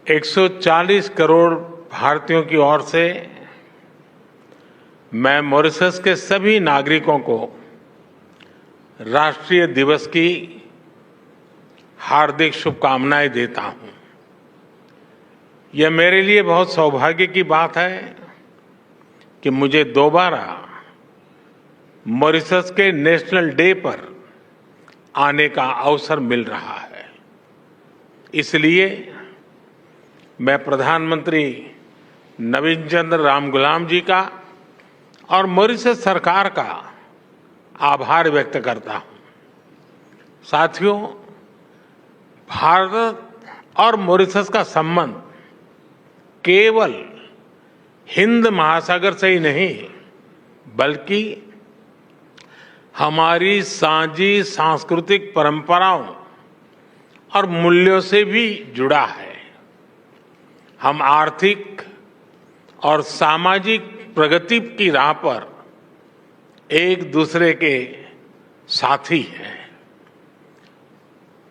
140 करोड़ भारतीयों की ओर से मैं मॉरिशस के सभी नागरिकों को राष्ट्रीय दिवस की हार्दिक शुभकामनाएं देता हूं। यह मेरे लिए बहुत सौभाग्य की बात है कि मुझे दोबारा मॉरिशस के नेशनल डे पर आने का अवसर मिल रहा है। इसलिए मैं प्रधानमंत्री नवीन चंद्र रामगुलाम जी का और मॉरिशस सरकार का आभार व्यक्त करता हूं। साथियों, भारत और मॉरिशस का संबंध केवल हिंद महासागर से ही नहीं बल्कि हमारी साझी सांस्कृतिक परंपराओं और मूल्यों से भी जुड़ा है। हम आर्थिक और सामाजिक प्रगति की राह पर एक दूसरे के साथी हैं।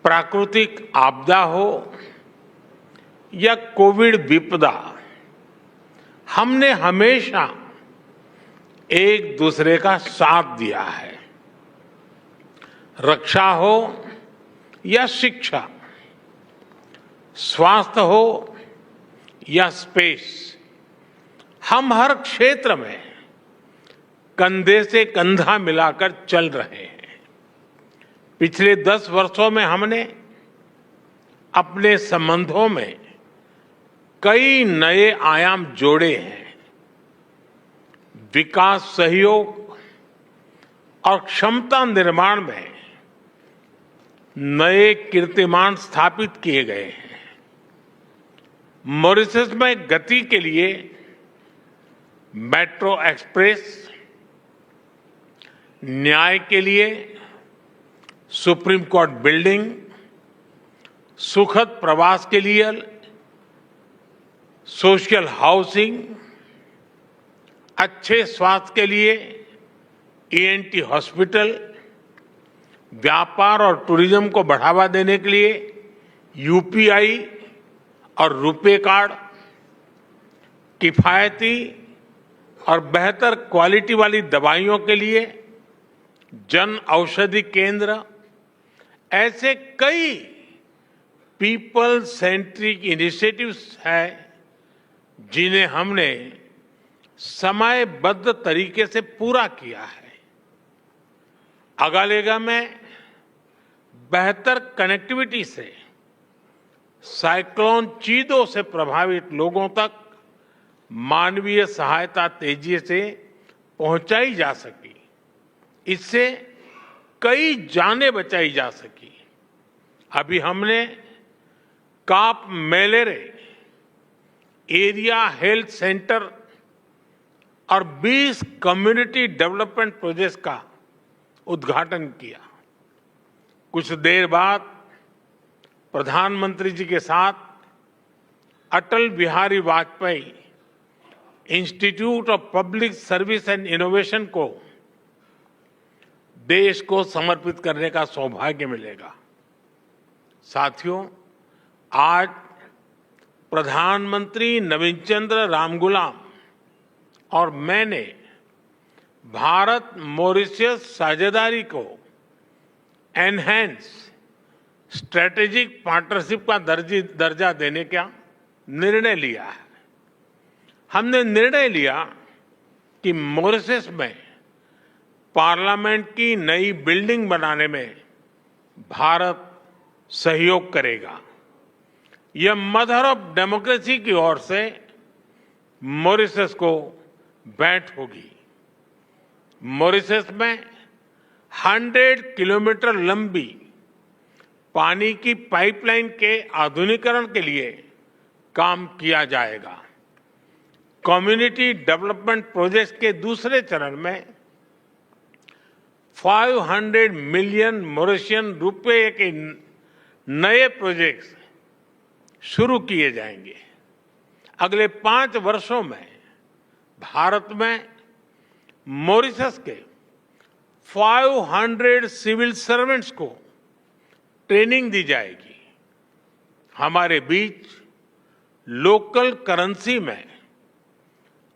प्राकृतिक आपदा हो या कोविड विपदा, हमने हमेशा एक दूसरे का साथ दिया है। रक्षा हो या शिक्षा, स्वास्थ्य हो या स्पेस, हम हर क्षेत्र में कंधे से कंधा मिलाकर चल रहे हैं। पिछले 10 वर्षों में हमने अपने संबंधों में कई नए आयाम जोड़े हैं। विकास सहयोग और क्षमता निर्माण में नए कीर्तिमान स्थापित किए गए हैं। मॉरिशस में गति के लिए मेट्रो एक्सप्रेस, न्याय के लिए सुप्रीम कोर्ट बिल्डिंग, सुखद प्रवास के लिए सोशल हाउसिंग, अच्छे स्वास्थ्य के लिए ईएनटी हॉस्पिटल, व्यापार और टूरिज्म को बढ़ावा देने के लिए यूपीआई और रुपे कार्ड, किफायती और बेहतर क्वालिटी वाली दवाइयों के लिए जन औषधि केंद्र, ऐसे कई पीपल सेंट्रिक इनिशिएटिव्स हैं जिन्हें हमने समयबद्ध तरीके से पूरा किया है। अगालेगा में बेहतर कनेक्टिविटी से साइक्लोन चीदो से प्रभावित लोगों तक मानवीय सहायता तेजी से पहुंचाई जा सकी। इससे कई जानें बचाई जा सकी। अभी हमने काप मेलेरे एरिया हेल्थ सेंटर और 20 कम्युनिटी डेवलपमेंट प्रोजेक्ट्स का उद्घाटन किया। कुछ देर बाद प्रधानमंत्री जी के साथ Atal Bihari Vajpayee institute of public service and innovation को देश को समर्पित करने का सौभाग्य मिलेगा। साथियों, आज प्रधानमंत्री नवीन चंद्र रामगुलाम और मैंने भारत मॉरिशस साझेदारी को एनहेंस स्ट्रेटेजिक पार्टनरशिप का दर्जा देने का निर्णय लिया है। हमने निर्णय लिया कि मॉरिशस में पार्लियामेंट की नई बिल्डिंग बनाने में भारत सहयोग करेगा। यह मदर ऑफ डेमोक्रेसी की ओर से मॉरिशस को भेंट होगी। मॉरिशस में 100 किलोमीटर लंबी पानी की पाइपलाइन के आधुनिकीकरण के लिए काम किया जाएगा। कम्युनिटी डेवलपमेंट प्रोजेक्ट के दूसरे चरण में 500 मिलियन मॉरिशियन रुपए के नए प्रोजेक्ट्स शुरू किए जाएंगे। अगले 5 वर्षों में भारत में मॉरिशस के 500 सिविल सर्वेंट्स को ट्रेनिंग दी जाएगी। हमारे बीच लोकल करेंसी में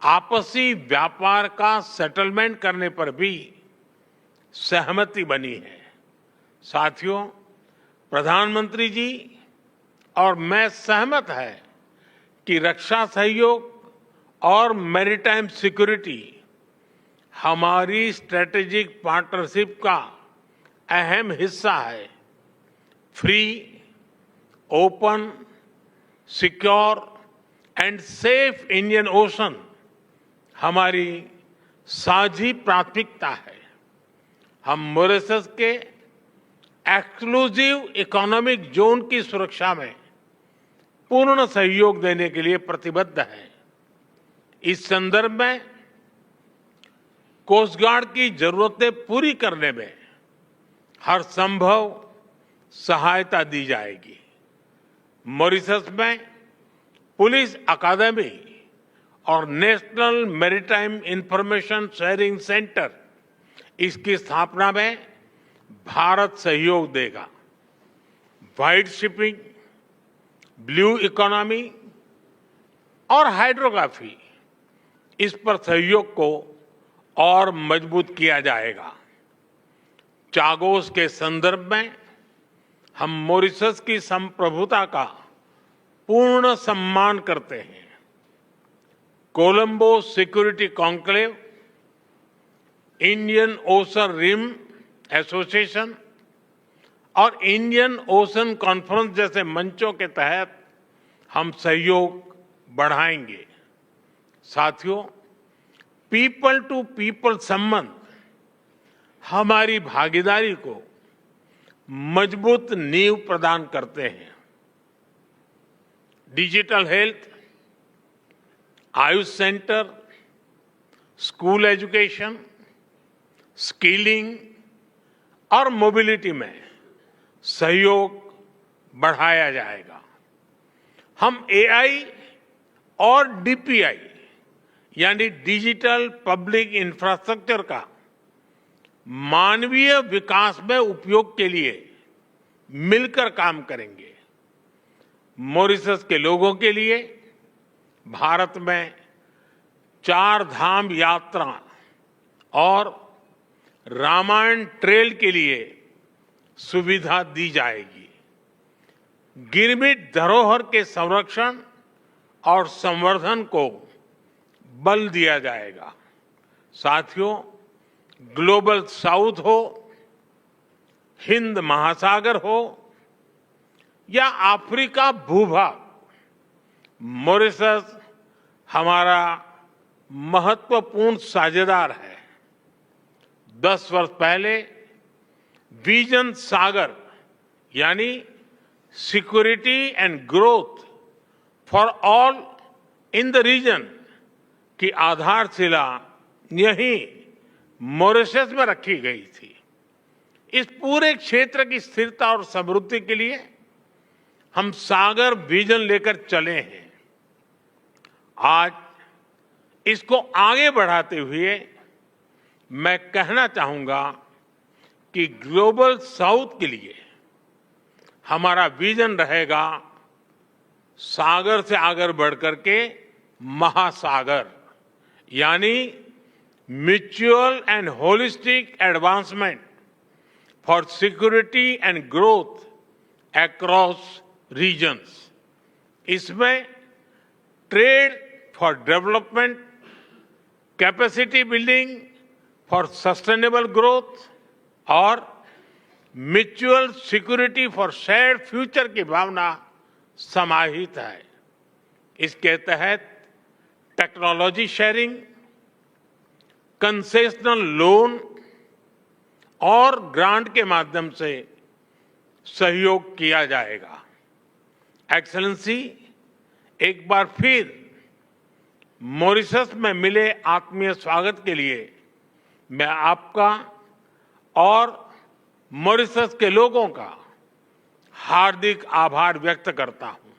आपसी व्यापार का सेटलमेंट करने पर भी सहमति बनी है। साथियों, प्रधानमंत्री जी और मैं सहमत है कि रक्षा सहयोग और मैरीटाइम सिक्योरिटी हमारी स्ट्रेटेजिक पार्टनरशिप का अहम हिस्सा है। Free, open, secure and safe Indian ocean हमारी साझी प्राथमिकता है। हम मॉरिशस के एक्सक्लूसिव इकोनॉमिक जोन की सुरक्षा में पूर्ण सहयोग देने के लिए प्रतिबद्ध हैं। इस संदर्भ में कोस्ट गार्ड की जरूरतें पूरी करने में हर संभव सहायता दी जाएगी। मॉरिशस में पुलिस अकादमी और national maritime information sharing centre, इसकी स्थापना में भारत सहयोग देगा। व्हाइट शिपिंग, ब्लू इकोनॉमी और हाइड्रोग्राफी, इस पर सहयोग को और मजबूत किया जाएगा। चागोस के संदर्भ में हम मॉरिशस की संप्रभुता का पूर्ण सम्मान करते हैं। Colombo Security Conclave, Indian Ocean Rim Association और इंडियन ओशन कॉन्फ्रेंस जैसे मंचों के तहत हम सहयोग बढ़ाएंगे। साथियों, पीपल टू पीपल संबंध हमारी भागीदारी को मजबूत नींव प्रदान करते हैं। Digital health, Ayush centre, school education, skilling और मोबिलिटी में सहयोग बढ़ाया जाएगा। हम एआई और डीपीआई यानी डिजिटल पब्लिक इंफ्रास्ट्रक्चर का मानवीय विकास में उपयोग के लिए मिलकर काम करेंगे। मॉरिशस के लोगों के लिए भारत में 4 धाम यात्रा और रामायण ट्रेल के लिए सुविधा दी जाएगी। गिरमिट धरोहर के संरक्षण और संवर्धन को बल दिया जाएगा। साथियों, ग्लोबल साउथ हो, हिंद महासागर हो या अफ्रीका भूभाग, मॉरिशस हमारा महत्वपूर्ण साझेदार है। 10 वर्ष पहले विजन सागर यानी security and growth for all in the region की आधारशिला यहीं मॉरिशस में रखी गई थी। इस पूरे क्षेत्र की स्थिरता और समृद्धि के लिए हम सागर विजन लेकर चले हैं। आज इसको आगे बढ़ाते हुए मैं कहना चाहूंगा कि ग्लोबल साउथ के लिए हमारा विजन रहेगा सागर से आगे बढ़कर के महासागर, यानी mutual and holistic advancement for security and growth across regions. इसमें trade for development, capacity building for sustainable growth और mutual security for shared future की भावना समाहित है। इसके तहत टेक्नोलॉजी शेयरिंग, कंसेशनल लोन और ग्रांट के माध्यम से सहयोग किया जाएगा। एक्सेलेंसी, एक बार फिर मॉरिशस में मिले आत्मीय स्वागत के लिए मैं आपका और मॉरिशस के लोगों का हार्दिक आभार व्यक्त करता हूं।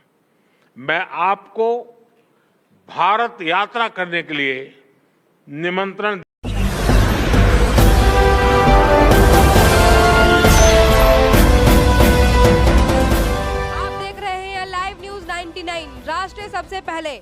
मैं आपको भारत यात्रा करने के लिए निमंत्रण आप देख रहे हैं लाइव न्यूज 19 99 राष्ट्र सबसे पहले।